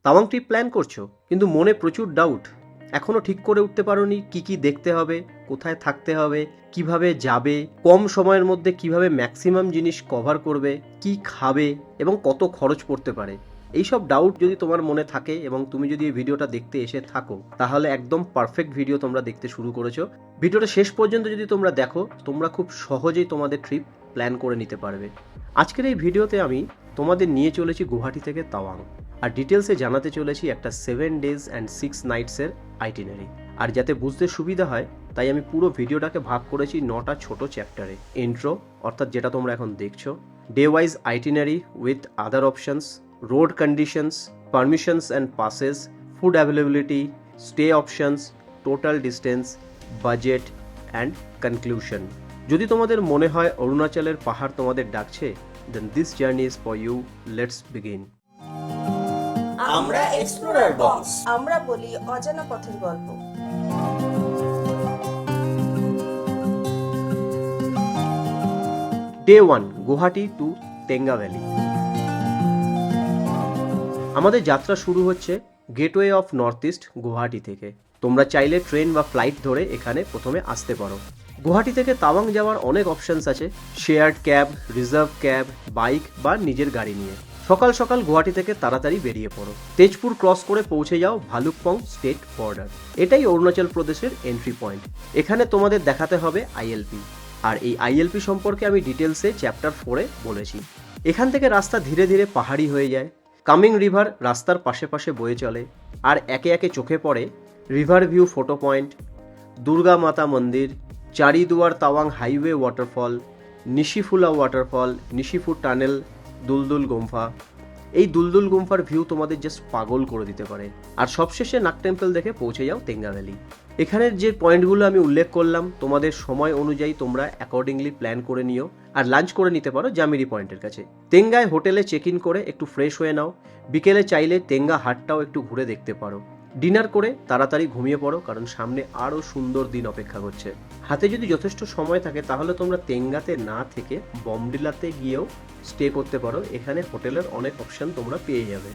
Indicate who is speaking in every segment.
Speaker 1: Tawang trip plan করছো কিন্তু মনে প্রচুর ডাউট, এখনো ঠিক করে উঠতে পারোনি কি কি দেখতে হবে, কোথায় থাকতে হবে, কিভাবে যাবে, কম সময়ের মধ্যে কিভাবে ম্যাক্সিমাম জিনিস কভার করবে, কি খাবে এবং কত খরচ পড়তে পারে। এইসব ডাউট যদি তোমার মনে থাকে এবং তুমি যদি এই ভিডিওটা দেখতে এসে থাকো, তাহলে একদম পারফেক্ট ভিডিও তোমরা দেখতে শুরু করেছো। ভিডিওটা শেষ পর্যন্ত যদি তোমরা দেখো, তোমরা খুব সহজেই তোমাদের ট্রিপ প্ল্যান করে নিতে পারবে। আজকের এই ভিডিওতে আমি তোমাদের নিয়ে চলেছি গুয়াহাটি থেকে তাওয়াং, আর ডিটেলসে জানাতে চলেছি একটা 7 days and 6 nights-এর আইটিনারি। আর যাতে বুঝতে সুবিধা হয় তাই আমি পুরো ভিডিওটাকে ভাগ করেছি 9টা ছোট চ্যাপ্টারে। ইন্ট্রো অর্থাৎ যেটা তোমরা এখন দেখছো, day wise itinerary with other options, road conditions, permissions and passes, food availability, stay options, total distance, budget and conclusion. যদি তোমাদের মনে হয় অরুণাচলের পাহাড় তোমাদের ডাকছে, then this journey is for you. Let's begin.
Speaker 2: আমরা এক্সপ্লোরার বক্স।
Speaker 3: আমরা বলি অজানা পথের গল্প।
Speaker 1: Day 1, Guwahati to Tenga valley. আমাদের যাত্রা শুরু হচ্ছে gateway of north east Guwahati থেকে। তোমরা চাইলে ট্রেন বা ফ্লাইট ধরে এখানে প্রথমে আসতে পারো। গুয়াহাটি থেকে তাওয়াং যাওয়ার অনেক অপশনস আছে, shared cab, reserve cab, bike বা নিজের গাড়ি নিয়ে। সকাল সকাল গুয়াহাটি থেকে তাড়াতাড়ি বেরিয়ে পড়ো। তেজপুর ক্রস করে পৌঁছে যাও ভালুকপং স্টেট বর্ডার। এটাই অরুণাচল প্রদেশের এন্ট্রি পয়েন্ট। এখানে তোমাদের দেখাতে হবে আইএলপি, আর এই আইএলপি সম্পর্কে আমি ডিটেলসে চ্যাপ্টার 4-এ বলেছি। এখান থেকে রাস্তা ধীরে ধীরে পাহাড়ি হয়ে যায়। কামিং রিভার রাস্তার পাশে পাশে বয়ে চলে, আর একে একে চোখে পড়ে river view photo point, Durga মাতা মন্দির, Chariduar Tawang highway waterfall, Nishiphula waterfall, Nechiphu tunnel, Duldul Gompa. এই দুলদুল গুম্ফার ভিউ তোমাদের জাস্ট পাগল করে দিতে পারে। আর সবশেষে নাগ টেম্পল দেখে পৌঁছে যাও তেঙ্গা ভ্যালি। এখানের যে পয়েন্টগুলো আমি উল্লেখ করলাম, তোমাদের সময় অনুযায়ী তোমরা অ্যাকর্ডিংলি প্ল্যান করে নিও, আর লাঞ্চ করে নিতে পারো জামিরি পয়েন্টের কাছে। তেঙ্গায় হোটেলে চেক ইন করে একটু ফ্রেশ হয়ে নাও। বিকেলে চাইলে তেঙ্গা হাটটাও একটু ঘুরে দেখতে পারো। ডিনার করে তাড়াতাড়ি ঘুমিয়ে পড়ো, কারণ সামনে আরও সুন্দর দিন অপেক্ষা করছে। হাতে যদি যথেষ্ট সময় থাকে তাহলে তোমরা তেঙ্গাতে না থেকে বমডিলাতে গিয়েও স্টে করতে পারো। এখানে হোটেলের অনেক অপশন তোমরা পেয়ে যাবে।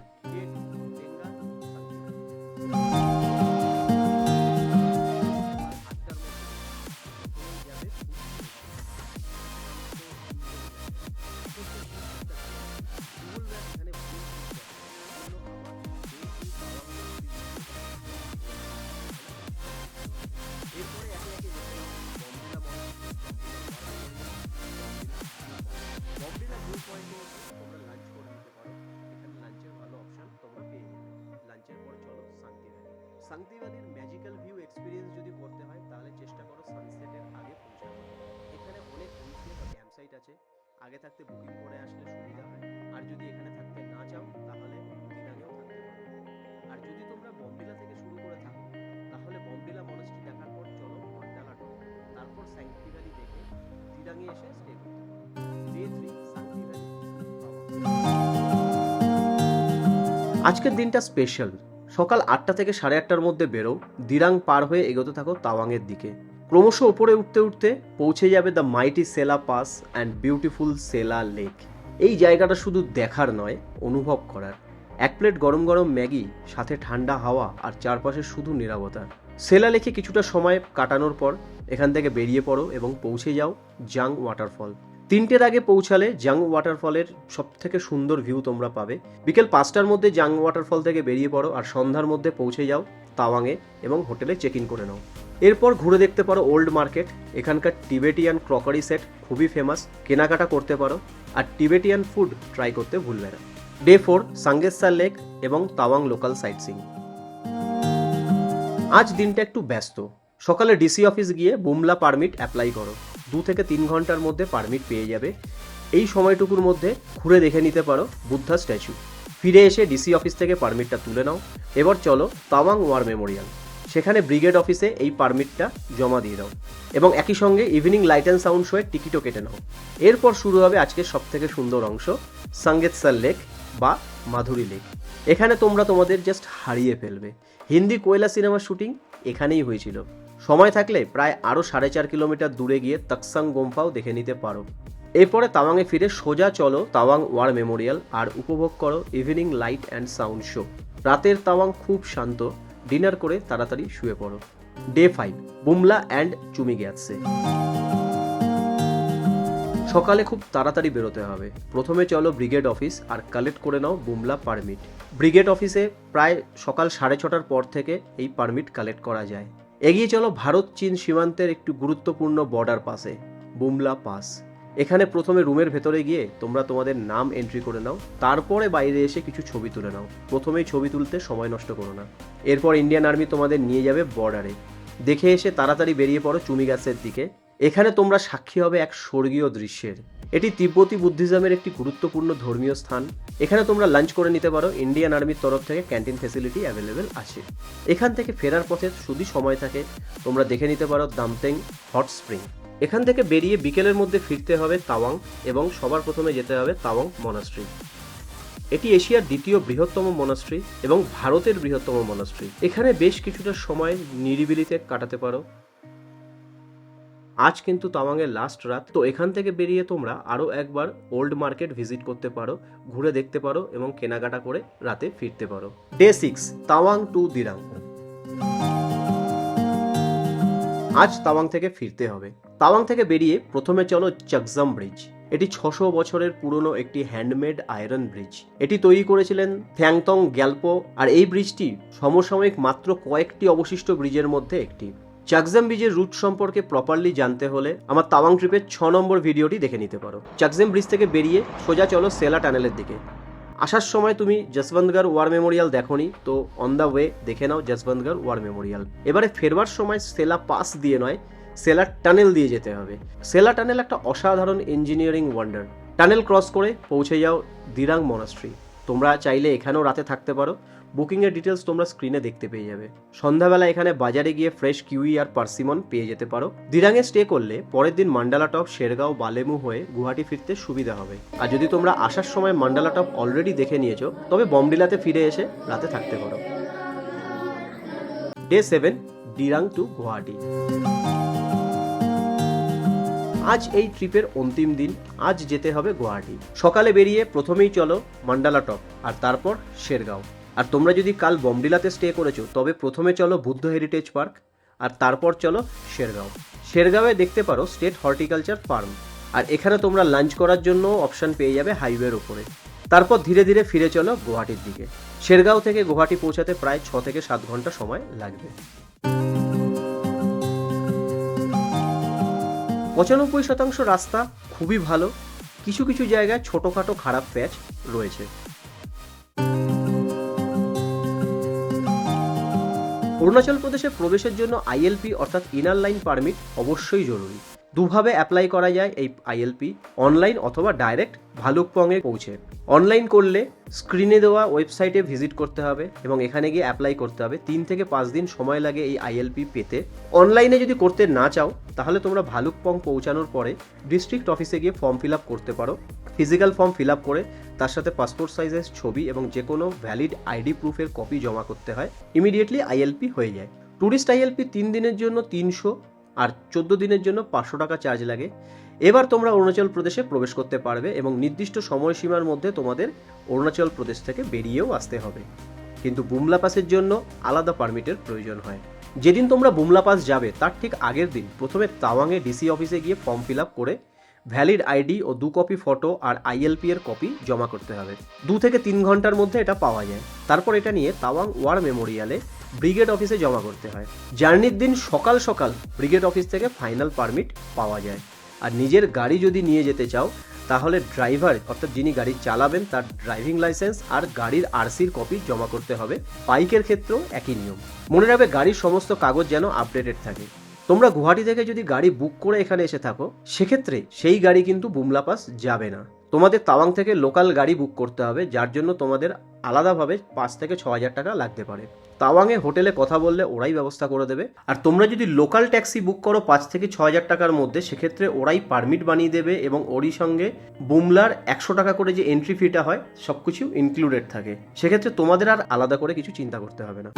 Speaker 1: শান্তি ভ্যালির ম্যাজিক্যাল ভিউ এক্সপিরিয়েন্স যদি করতে হয় তাহলে চেষ্টা করো সানসেটের আগে পৌঁছানো। এখানে অনেক হোমস্টে বা ক্যাম্পসাইট আছে, আগে থাকতে বুকিং করে আসলে সুবিধা হয়। আর যদি এখানে থাকতে না চাও তাহলে দিরাঙেও থাকতে পারো। আর যদি তোমরা বমডিলা থেকে শুরু করে থাকো তাহলে বমডিলা মনাস্ট্রি দেখার পর চলো মন্ডালা টপ, তারপর শান্তি ভ্যালি দেখে দিরাঙে এসে স্টে করতে পারো। ডে 3, শান্তি ভ্যালি। আজকের দিনটা স্পেশাল। সকাল 8টা থেকে 8:30টার মধ্যে বেরো, দিরাং পার হয়ে এগোতে থাকো তাওয়াংয়ের দিকে। ক্রমশ ওপরে উঠতে উঠতে পৌঁছে যাবে the mighty Sela pass and beautiful Sela lake. এই জায়গাটা শুধু দেখার নয়, অনুভব করার। এক প্লেট গরম গরম ম্যাগি, সাথে ঠান্ডা হাওয়া, আর চারপাশে শুধু নীরবতা। সেলা লেকে কিছুটা সময় কাটানোর পর এখান থেকে বেরিয়ে পড়ো এবং পৌঁছে যাও জাং ওয়াটারফল। 3টের আগে পৌঁছালে জাং ওয়াটারফলের সব থেকে সুন্দর ভিউ তোমরা পাবে। বিকেল 5টার মধ্যে জাং ওয়াটারফল থেকে বেরিয়ে পড়ো, আর সন্ধ্যার মধ্যে পৌঁছে যাও তাওয়াংয়ে এবং হোটেলে চেক ইন করে নাও। এরপর ঘুরে দেখতে পারো ওল্ড মার্কেট। এখানকার টিবেটিয়ান ক্রকারি সেট খুবই ফেমাস, কেনাকাটা করতে পারো। আর টিবেটিয়ান ফুড ট্রাই করতে ভুলবে না। ডে 4, সাঙ্গেসার লেক এবং তাওয়াং লোকাল সাইট সিইং। আজ দিনটা একটু ব্যস্ত। সকালে ডিসি অফিস গিয়ে বুমলা পারমিট অ্যাপ্লাই করো। 2 থেকে 3 ঘন্টার মধ্যে পারমিট পেয়ে যাবে। এই সময়টুকুর মধ্যে ঘুরে দেখে নিতে পারো বুদ্ধা স্ট্যাচু। ফিরে এসে ডিসি অফিস থেকে পারমিটটা তুলে নাও। এবার চলো তাওয়াং ওয়ার মেমোরিয়াল। সেখানে ব্রিগেড অফিসে এই পারমিটটা জমা দিয়ে দাও এবং একই সঙ্গে ইভিনিং লাইট অ্যান্ড সাউন্ড শোয়ের টিকিটও কেটে নাও। এরপর শুরু হবে আজকের সবথেকে সুন্দর অংশ, সাঙ্গেতসার লেক বা মাধুরী লেক। এখানে তোমরা তোমাদের জাস্ট হারিয়ে ফেলবে। হিন্দি কোয়েলা সিনেমার শুটিং এখানেই হয়েছিল। সময় থাকলে প্রায় আরও 4.5 কিলোমিটার দূরে গিয়ে তাকসাং গোম্পাও দেখে নিতে পারো। এরপরে তাওয়াংয়ে ফিরে সোজা চলো তাওয়াং ওয়ার মেমোরিয়াল আর উপভোগ করো evening light and sound show. রাতের তাওয়াং খুব শান্ত, ডিনার করে তাড়াতাড়ি শুয়ে পড়ো। Day 5, Bumla and Chumigyatse. সকালে খুব তাড়াতাড়ি বেরোতে হবে। প্রথমে চলো ব্রিগেড অফিস আর কালেক্ট করে নাও বুমলা পারমিট। ব্রিগেড অফিসে প্রায় সকাল 6:30টার পর থেকে এই পারমিট কালেক্ট করা যায়। এগিয়ে চলো ভারত চীন সীমান্তের একটি গুরুত্বপূর্ণ বর্ডার পাসে, বুমলা পাস। এখানে প্রথমে রুমের ভেতরে গিয়ে তোমরা তোমাদের নাম এন্ট্রি করে নাও, তারপরে বাইরে এসে কিছু ছবি তুলে নাও। প্রথমেই ছবি তুলতে সময় নষ্ট করো না। এরপর ইন্ডিয়ান আর্মি তোমাদের নিয়ে যাবে বর্ডারে। দেখে এসে তাড়াতাড়ি বেরিয়ে পড়ো চুমিগ্যাতসের দিকে। এখানে তোমরা সাক্ষী হবে এক স্বর্গীয় দৃশ্যের। এটি তিব্বতী বুদ্ধিজমের একটি গুরুত্বপূর্ণ ধর্মীয় স্থান। এখানে তোমরা লাঞ্চ করে নিতে পারো। ইন্ডিয়ান আর্মির তরফ থেকে ক্যান্টিন ফ্যাসিলিটি অ্যাভেলেবেল আছে। এখান থেকে ফেরার পথে যদি সময় থাকে তোমরা দেখে নিতে পারো দামতেং হট স্প্রিং। এখান থেকে বেরিয়ে বিকেলের মধ্যে ফিরতে হবে তাওয়াং এবং সবার প্রথমে যেতে হবে তাওয়াং মনাস্ট্রি। এটি এশিয়ার দ্বিতীয় বৃহত্তম মনাস্ট্রি এবং ভারতের বৃহত্তম মনাস্ট্রি। এখানে বেশ কিছুটা সময় নিরিবিলিতে কাটাতে পারো। আজ কিন্তু তাওয়াংয়ের লাস্ট রাত, তো এখান থেকে বেরিয়ে তোমরা আরও একবার ওল্ড মার্কেট ভিজিট করতে পারো, ঘুরে দেখতে পারো এবং কেনাকাটা করে রাতে ফিরতে পারো। Day 6, Tawang to Dirang. আজ তাওয়াং থেকে ফিরতে হবে। তাওয়াং থেকে বেরিয়ে প্রথমে চলো চাকজাম ব্রিজ। এটি 600 বছরের পুরনো একটি হ্যান্ডমেড আয়রন ব্রিজ। এটি তৈরি করেছিলেন থ্যাংতং গ্যালপো, আর এই ব্রিজটি সমসাময়িক মাত্র কয়েকটি অবশিষ্ট ব্রিজের মধ্যে একটি। চাকজাম ব্রিজের রুট সম্পর্কে প্রপারলি জানতে হলে আমার তাওয়াং ট্রিপের 6 নম্বর ভিডিওটি দেখে নিতে পারো। চাকজাম ব্রিজ থেকে বেরিয়ে সোজা চলো সেলা টানেলের দিকে। আসার সময় তুমি যশবন্তগড় ওয়ার মেমোরিয়াল দেখোনি, তো অন দ্য ওয়ে দেখে নাও যশবন্তগড় ওয়ার মেমোরিয়াল। এবারে ফেরবার সময় সেলা পাস দিয়ে নয়, সেলা টানেল দিয়ে যেতে হবে। সেলা টানেল একটা অসাধারণ ইঞ্জিনিয়ারিং ওয়ান্ডার। টানেল ক্রস করে পৌঁছে যাও দিরাং মনাস্ট্রি। তোমরা চাইলে এখানেও রাতে থাকতে পারো। বুকিংয়ের ডিটেলস তোমরা স্ক্রিনে দেখতে পেয়ে যাবে। সন্ধ্যাবেলা এখানে বাজারে গিয়ে ফ্রেশ কিউই আর পার্সিমন পেয়ে যেতে পারো। দিরাঙে স্টে করলে পরের দিন মান্ডালা টপ, শেরগাঁও, বালেমু হয়ে গুয়াহাটি ফিরতে সুবিধা হবে। আর যদি তোমরা আসার সময় মান্ডালা টপ অলরেডি দেখে নিয়েছো তবে বমডিলাতে ফিরে এসে রাতে থাকতে পারো। Day 7, Dirang to Guwahati. আজ এই ট্রিপের অন্তিম দিন। আজ যেতে হবে গুয়াহাটি। সকালে বেরিয়ে প্রথমেই চলো মান্ডালা টপ আর তারপর শেরগাঁও। আর তোমরা যদি কাল বমডিলাতে স্টে করেছো তবে প্রথমে চলো বুদ্ধ হেরিটেজ পার্ক আর তারপর চলো শেরগাঁও। শেরগাঁওয়ে দেখতে পারো স্টেট হর্টিকালচার ফার্ম, আর এখানে তোমরা লাঞ্চ করার জন্য অপশন পেয়ে যাবে হাইওয়ের ওপরে। তারপর ধীরে ধীরে ফিরে চলো গুয়াহাটির দিকে। শেরগাঁও থেকে গুয়াহাটি পৌঁছাতে প্রায় 6 থেকে 7 ঘন্টা সময় লাগবে। 95% রাস্তা খুবই ভালো। কিছু কিছু জায়গায় ছোটোখাটো খারাপ প্যাচ রয়েছে। অরুণাচল প্রদেশে প্রবেশের জন্য আইএলপি অর্থাৎ ইনার লাইন পারমিট অবশ্যই জরুরি। দুভাবে অ্যাপ্লাই করা যায় এই আইএলপি, অনলাইন অথবা ডাইরেক্ট ভালুকপংয়ে পৌঁছে। অনলাইন করলে স্ক্রিনে দেওয়া ওয়েবসাইটে ভিজিট করতে হবে এবং এখানে গিয়ে অ্যাপ্লাই করতে হবে। 3 থেকে 5 দিন সময় লাগে এই আইএলপি পেতে। অনলাইনে যদি করতে না চাও তাহলে তোমরা ভালুকপং পৌঁছানোর পরে ডিস্ট্রিক্ট অফিসে গিয়ে ফর্ম ফিল আপ করতে পারো। ফিজিক্যাল ফর্ম ফিল আপ করে তার সাথে পাসপোর্ট সাইজের ছবি এবং যে কোনো ভ্যালিড আইডি প্রুফের কপি জমা করতে হয়। ইমিডিয়েটলি আইএলপি হয়ে যায়। ট্যুরিস্ট আইএলপি 3 দিনের জন্য 300 আর 14 দিনের জন্য 500 টাকা চার্জ লাগে। এবার তোমরা অরুণাচল প্রদেশে প্রবেশ করতে পারবে এবং নির্দিষ্ট সময়সীমার মধ্যে তোমাদের অরুণাচল প্রদেশ থেকে বেরিয়েও আসতে হবে। কিন্তু বুমলা পাসের জন্য আলাদা পারমিটের প্রয়োজন হয়। যেদিন তোমরা বুমলা পাস যাবে তার ঠিক আগের দিন প্রথমে তাওয়াংয়ে ডিসি অফিসে গিয়ে ফর্ম ফিল আপ করে ভ্যালিড আইডি ও 2 কপি ফটো আর আইএলপি এর কপি জমা করতে হবে। 2 থেকে 3 ঘন্টার মধ্যে এটা পাওয়া যায়। তারপর এটা নিয়ে তাওয়াং ওয়ার মেমোরিয়ালে ব্রিগেড অফিসে জমা করতে হয়। জার্নির দিন সকাল সকাল ব্রিগেড অফিস থেকে ফাইনাল পারমিট পাওয়া যায়। আর নিজের গাড়ি যদি নিয়ে যেতে চাও তাহলে ড্রাইভার অর্থাৎ যিনি গাড়ি চালাবেন তার ড্রাইভিং লাইসেন্স আর গাড়ির আরসির কপি জমা করতে হবে। বাইকের ক্ষেত্রেও একই নিয়ম। মনে রাখবে গাড়ির সমস্ত কাগজ যেন আপডেটেড থাকে। তোমরা গুয়াহাটি থেকে যদি গাড়ি বুক করে এখানে এসে থাকো সেক্ষেত্রে সেই গাড়ি কিন্তু বুমলা পাস যাবে না। তোমাদের তাওয়াং থেকে লোকাল গাড়ি বুক করতে হবে, যার জন্য তোমাদের আলাদাভাবে 5 থেকে 6 হাজার টাকা লাগতে পারে। তাওয়াংয়ে হোটেলে কথা বললে ওরাই ব্যবস্থা করে দেবে। আর তোমরা যদি লোকাল ট্যাক্সি বুক করো 5 থেকে 6 হাজার টাকার মধ্যে, সেক্ষেত্রে ওরাই পারমিট বানিয়ে দেবে এবং ওরই সঙ্গে বুমলার 100 টাকা করে যে এন্ট্রি ফিটা হয় সব কিছু ইনক্লুডেড থাকে। সেক্ষেত্রে তোমাদের আর আলাদা করে কিছু চিন্তা করতে হবে না।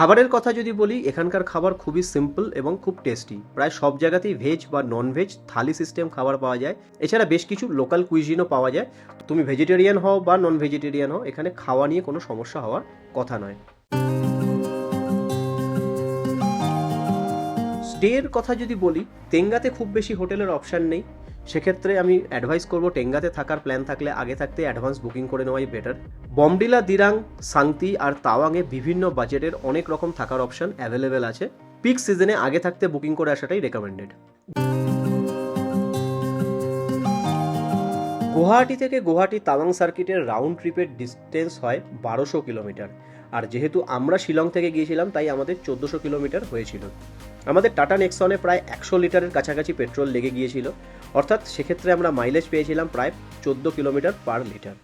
Speaker 1: খাবারের কথা যদি বলি, এখানকার খাবার খুবই সিম্পল এবং খুব টেস্টি। প্রায় সব জায়গাতেই ভেজ বা নন ভেজ থালি সিস্টেম খাবার পাওয়া যায়। এছাড়া বেশ কিছু লোকাল কুইজিনও পাওয়া যায়। তুমি ভেজিটেরিয়ান হও বা নন ভেজিটেরিয়ান হও, এখানে খাওয়া নিয়ে কোনো সমস্যা হওয়ার কথা নয়। স্টের কথা যদি বলি, তেঙ্গাতে খুব বেশি হোটেলের অপশান নেই। সেক্ষেত্রে আমি অ্যাডভাইস করব টেঙ্গাতে থাকার প্ল্যান থাকলে আগে থাকতে অ্যাডভান্স বুকিং করে নেওয়াই বেটার। বমডিলা, দিরাং, সাংতি আর তাওয়াংয়ে বিভিন্ন বাজেটের অনেক রকম থাকার অপশান অ্যাভেলেবেল আছে। পিক সিজনে আগে থাকতে বুকিং করে আসাটাই রেকমেন্ডেড। গুয়াহাটি থেকে গুয়াহাটি তাওয়াং সার্কিটের রাউন্ড ট্রিপের ডিস্টেন্স হয় 1200 কিলোমিটার। আর যেহেতু আমরা শিলং থেকে গিয়েছিলাম তাই আমাদের 1400 কিলোমিটার হয়েছিল। আমাদের টাটা নেক্সনে প্রায় 100 লিটারের কাছাকাছি পেট্রোল লেগে গিয়েছিল, অর্থাৎ সেক্ষেত্রে আমরা মাইলেজ পেয়েছিলাম প্রায় 14 কিলোমিটার পার লিটার।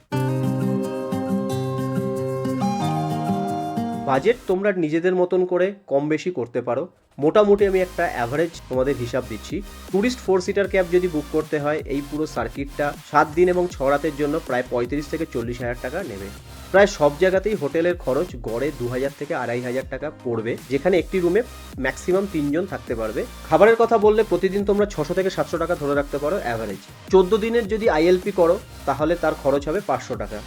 Speaker 1: বাজেট তোমরা নিজেদের মতন করে কম বেশি করতে পারো। মোটামুটি আমি একটা অ্যাভারেজ তোমাদের হিসাব দিচ্ছি। ট্যুরিস্ট 4 সিটার ক্যাব যদি বুক করতে হয়, এই পুরো সার্কিটটা 7 দিন এবং 6 রাতের জন্য প্রায় 35 থেকে 40 হাজার টাকা নেবে। প্রায় সব জায়গাতেই হোটেলের খরচ গড়ে 2000 থেকে 2500 টাকা পড়বে, যেখানে একটি রুমে ম্যাক্সিমাম 3 জন থাকতে পারবে। খাবারের কথা বললে প্রতিদিন তোমরা 600 থেকে 700 টাকা ধরে রাখতে পারো অ্যাভারেজ। 14 দিনের যদি আইএলপি করো তাহলে তার খরচ হবে 500 টাকা।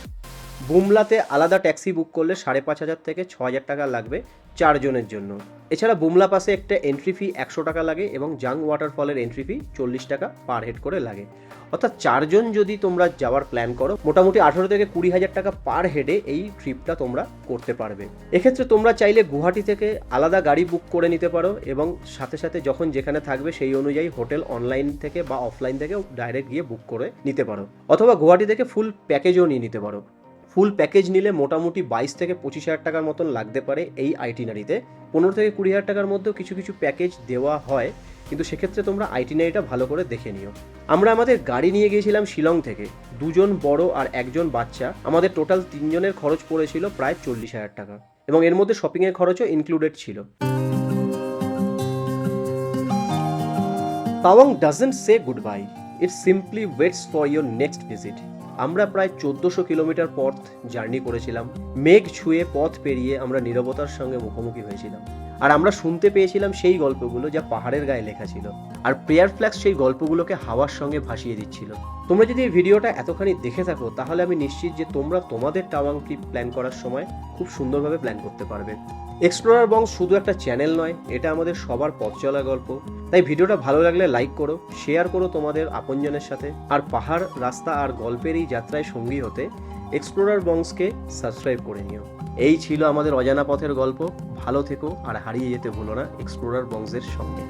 Speaker 1: বুমলাতে আলাদা ট্যাক্সি বুক করলে 5500 থেকে 6000 টাকা লাগবে 4 জনের জন্য। এছাড়া বুমলা পাশে একটা এন্ট্রি ফি 100 টাকা লাগে এবং জাং ওয়াটারফলের এন্ট্রি ফি 40 টাকা পার হেড করে লাগে। অর্থাৎ 4 জন যদি তোমরা যাওয়ার প্ল্যান করো, মোটামুটি 18 থেকে 20,000 টাকা পার হেডে এই ট্রিপটা তোমরা করতে পারবে। এক্ষেত্রে তোমরা চাইলে গুয়াহাটি থেকে আলাদা গাড়ি বুক করে নিতে পারো এবং সাথে সাথে যখন যেখানে থাকবে সেই অনুযায়ী হোটেল অনলাইন থেকে বা অফলাইন থেকে ডাইরেক্ট গিয়ে বুক করে নিতে পারো, অথবা গুয়াহাটি থেকে ফুল প্যাকেজও নিয়ে নিতে পারো। ফুল প্যাকেজ নিলে মোটামুটি 22 থেকে 25,000 টাকার মতন লাগতে পারে এই আইটিনারিতে। 15 থেকে 20,000 টাকার মধ্যেও কিছু কিছু প্যাকেজ দেওয়া হয়, কিন্তু সেক্ষেত্রে তোমরা আইটিনারিটা ভালো করে দেখে নিও। আমরা আমাদের গাড়ি নিয়ে গিয়েছিলাম শিলং থেকে, 2 জন বড় আর 1 জন বাচ্চা। আমাদের টোটাল 3 জনের খরচ পড়েছিল প্রায় 40,000 টাকা এবং এর মধ্যে শপিংয়ের খরচও ইনক্লুডেড ছিল। Tawang doesn't say good bye, it simply waits for your next visit. আমরা প্রায় 1400 কিলোমিটার পথ জার্নি করেছিলাম। মেঘ ছুঁয়ে পথ পেরিয়ে আমরা নীরবতার সঙ্গে মুখোমুখি হয়েছিলাম, আর আমরা শুনতে পেয়েছিলাম সেই গল্পগুলো যা পাহাড়ের গায়ে লেখা ছিল, আর প্রেয়ার ফ্ল্যাক্স সেই গল্পগুলোকে হাওয়ার সঙ্গে ভাসিয়ে দিচ্ছিল। তোমরা যদি এই ভিডিওটা এতখানি দেখে থাকো তাহলে আমি নিশ্চিত যে তোমরা তোমাদের তাওয়াং ট্রিপ প্ল্যান করার সময় খুব সুন্দরভাবে প্ল্যান করতে পারবে। এক্সপ্লোরার বংশ শুধু একটা চ্যানেল নয়, এটা আমাদের সবার পথ চলা গল্প। তাই ভিডিওটা ভালো লাগলে লাইক করো, শেয়ার করো তোমাদের আপনজনের সাথে, আর পাহাড়, রাস্তা আর গল্পের এই যাত্রায় সঙ্গী হতে এক্সপ্লোরার বংশকে সাবস্ক্রাইব করে নিও। এই ছিল আমাদের অজানা পথের গল্প। ভালো থেকো আর হারিয়ে যেতে ভুলো না এক্সপ্লোরার বংশের সঙ্গে।